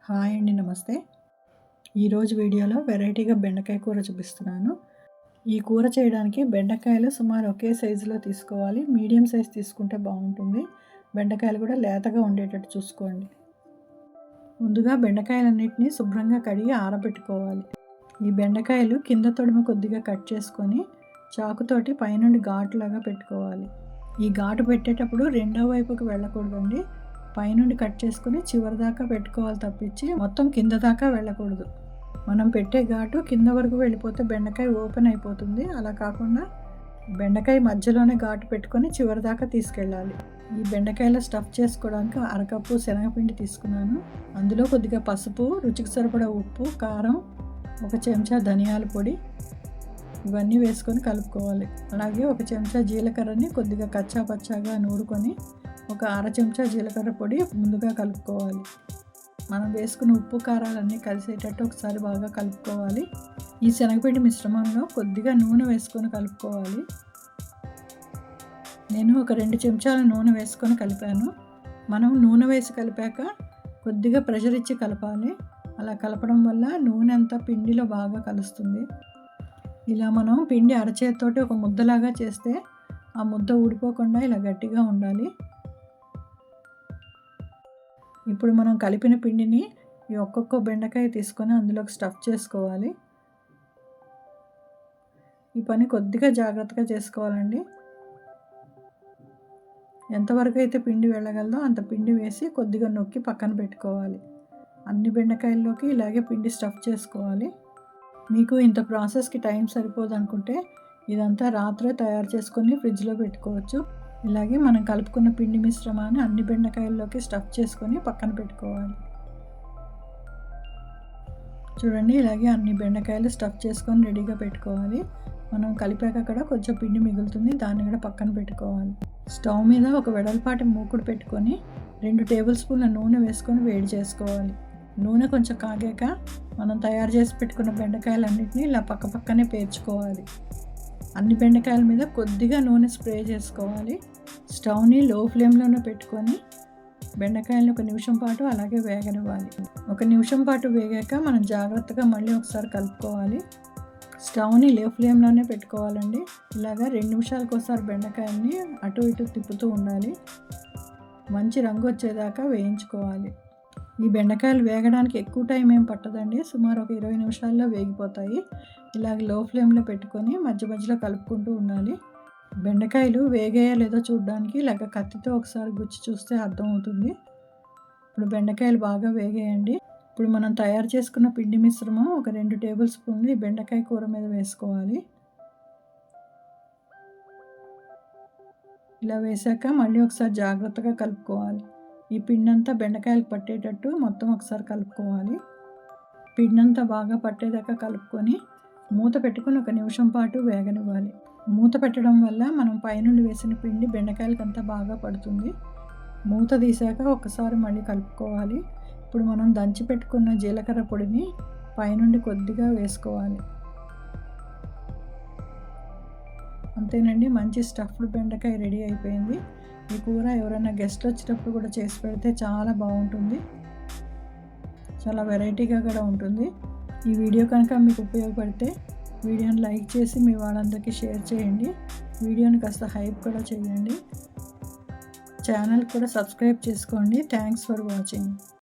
Hi అండి, నమస్తే. ఈరోజు వీడియోలో వెరైటీగా బెండకాయ కూర చూపిస్తున్నాను. ఈ కూర చేయడానికి బెండకాయలు సుమారు ఒకే సైజులో తీసుకోవాలి. మీడియం సైజ్ తీసుకుంటే బాగుంటుంది. బెండకాయలు కూడా లేతగా ఉండేటట్టు చూసుకోండి. ముందుగా బెండకాయలన్నిటినీ శుభ్రంగా కడిగి ఆరబెట్టుకోవాలి. ఈ బెండకాయలు కింద తొడిమ కొద్దిగా కట్ చేసుకొని చాకుతోటి పైనుండి ఘాటులాగా పెట్టుకోవాలి. ఈ ఘాటు పెట్టేటప్పుడు రెండో వైపుకి వెళ్ళకూడదండి. పైనుండి కట్ చేసుకుని చివరి దాకా పెట్టుకోవాలి తప్పించి మొత్తం కింద దాకా వెళ్ళకూడదు. మనం పెట్టే ఘాటు కింద వరకు వెళ్ళిపోతే బెండకాయ ఓపెన్ అయిపోతుంది. అలా కాకుండా బెండకాయ మధ్యలోనే ఘాటు పెట్టుకొని చివరి దాకా తీసుకెళ్ళాలి. ఈ బెండకాయలో స్టఫ్ చేసుకోవడానికి అరకప్పు శనగపిండి తీసుకున్నాను. అందులో కొద్దిగా పసుపు, రుచికి సరిపడా ఉప్పు, కారం, 1 చెంచా ధనియాల పొడి ఇవన్నీ వేసుకొని కలుపుకోవాలి. అలాగే 1 చెంచా జీలకర్రని కొద్దిగా కచ్చా పచ్చాగా నూరుకొని 1/2 చెంచా జీలకర్ర పొడి ముందుగా కలుపుకోవాలి. మనం వేసుకున్న ఉప్పు కారాలన్నీ కలిసేటట్టు ఒకసారి బాగా కలుపుకోవాలి. ఈ శనగపిండి మిశ్రమంలో కొద్దిగా నూనె వేసుకొని కలుపుకోవాలి. నేను 2 చెంచాల నూనె వేసుకొని కలిపాను. మనం నూనె వేసి కలిపాక కొద్దిగా ప్రెషర్ ఇచ్చి కలపాలి. అలా కలపడం వల్ల నూనె అంతా పిండిలో బాగా కలుస్తుంది. ఇలా మనం పిండి అరచేతితోటి ఒక ముద్దలాగా చేస్తే ఆ ముద్ద ఊడిపోకుండా ఇలా గట్టిగా ఉండాలి. ఇప్పుడు మనం కలిపిన పిండిని ఈ ఒక్కొక్క బెండకాయ తీసుకొని అందులోకి స్టఫ్ చేసుకోవాలి. ఈ పని కొద్దిగా జాగ్రత్తగా చేసుకోవాలండి. ఎంతవరకు అయితే పిండి వెళ్ళగలదో అంత పిండి వేసి కొద్దిగా నొక్కి పక్కన పెట్టుకోవాలి. అన్ని బెండకాయల్లోకి ఇలాగే పిండి స్టఫ్ చేసుకోవాలి. మీకు ఇంత ప్రాసెస్కి టైం సరిపోదు అనుకుంటే ఇదంతా రాత్రే తయారు చేసుకొని ఫ్రిడ్జ్లో పెట్టుకోవచ్చు. ఇలాగే మనం కలుపుకున్న పిండి మిశ్రమాన్ని అన్ని బెండకాయల్లోకి స్టఫ్ చేసుకొని పక్కన పెట్టుకోవాలి. చూడండి, ఇలాగే అన్ని బెండకాయలు స్టఫ్ చేసుకొని రెడీగా పెట్టుకోవాలి. మనం కలిపాక అక్కడ కొంచెం పిండి మిగులుతుంది, దాన్ని కూడా పక్కన పెట్టుకోవాలి. స్టవ్ మీద ఒక వెడల్పాటి మూకుడు పెట్టుకొని 2 టేబుల్ స్పూన్ల నూనె వేసుకొని వేడి చేసుకోవాలి. నూనె కొంచెం కాగాక మనం తయారు చేసి పెట్టుకున్న బెండకాయలన్నింటినీ ఇలా పక్కనే పేర్చుకోవాలి. అన్ని బెండకాయల మీద కొద్దిగా నూనె స్ప్రే చేసుకోవాలి. స్టవ్ని లో ఫ్లేమ్లోనే పెట్టుకొని బెండకాయలను 1 నిమిషం పాటు అలాగే వేగనివ్వాలి. 1 నిమిషం పాటు వేగాక మనం జాగ్రత్తగా మళ్ళీ ఒకసారి కలుపుకోవాలి. స్టవ్ని లో ఫ్లేమ్లోనే పెట్టుకోవాలండి. ఇలాగా 2 నిమిషాలకు ఒకసారి బెండకాయల్ని అటు ఇటు తిప్పుతూ ఉండాలి. మంచి రంగు వచ్చేదాకా వేయించుకోవాలి. ఈ బెండకాయలు వేగడానికి ఎక్కువ టైం ఏం పట్టదండి. సుమారు ఒక 20 నిమిషాల్లో వేగిపోతాయి. ఇలాగ లో ఫ్లేమ్లో పెట్టుకొని మధ్య మధ్యలో కలుపుకుంటూ ఉండాలి. బెండకాయలు వేగాయో లేదో చూడడానికి ఇలాగ కత్తితో ఒకసారి గుచ్చి చూస్తే అర్థమవుతుంది. ఇప్పుడు బెండకాయలు బాగా వేగాయండి. ఇప్పుడు మనం తయారు చేసుకున్న పిండి మిశ్రమం ఒక 2 టేబుల్ స్పూన్లు ఈ బెండకాయ కూర మీద వేసుకోవాలి. ఇలా వేసాక మళ్ళీ ఒకసారి జాగ్రత్తగా కలుపుకోవాలి. ఈ పిండంతా బెండకాయలకు పట్టేటట్టు మొత్తం ఒకసారి కలుపుకోవాలి. పిండంతా బాగా పట్టేదాకా కలుపుకొని మూత పెట్టుకొని 1 నిమిషం పాటు వేగనివ్వాలి. మూత పెట్టడం వల్ల మనం పైనుండి వేసిన పిండి బెండకాయలకంతా బాగా పడుతుంది. మూత తీసాక ఒకసారి మళ్ళీ కలుపుకోవాలి. ఇప్పుడు మనం దంచి పెట్టుకున్న జీలకర్ర పొడిని పైనుండి కొద్దిగా వేసుకోవాలి. అంతేనండి, మంచి స్టఫ్డ్ బెండకాయ రెడీ అయిపోయింది. ఈ కూర ఎవరైనా గెస్ట్లు వచ్చినప్పుడు కూడా చేసి పెడితే చాలా బాగుంటుంది. చాలా వెరైటీగా కూడా ఉంటుంది. ఈ వీడియో కనుక మీకు ఉపయోగపడితే వీడియోని లైక్ చేసి మీ వాళ్ళందరికీ షేర్ చేయండి. వీడియోని కాస్త హైప్ కూడా చేయండి. ఛానల్ కూడా సబ్స్క్రైబ్ చేసుకోండి. Thanks for watching.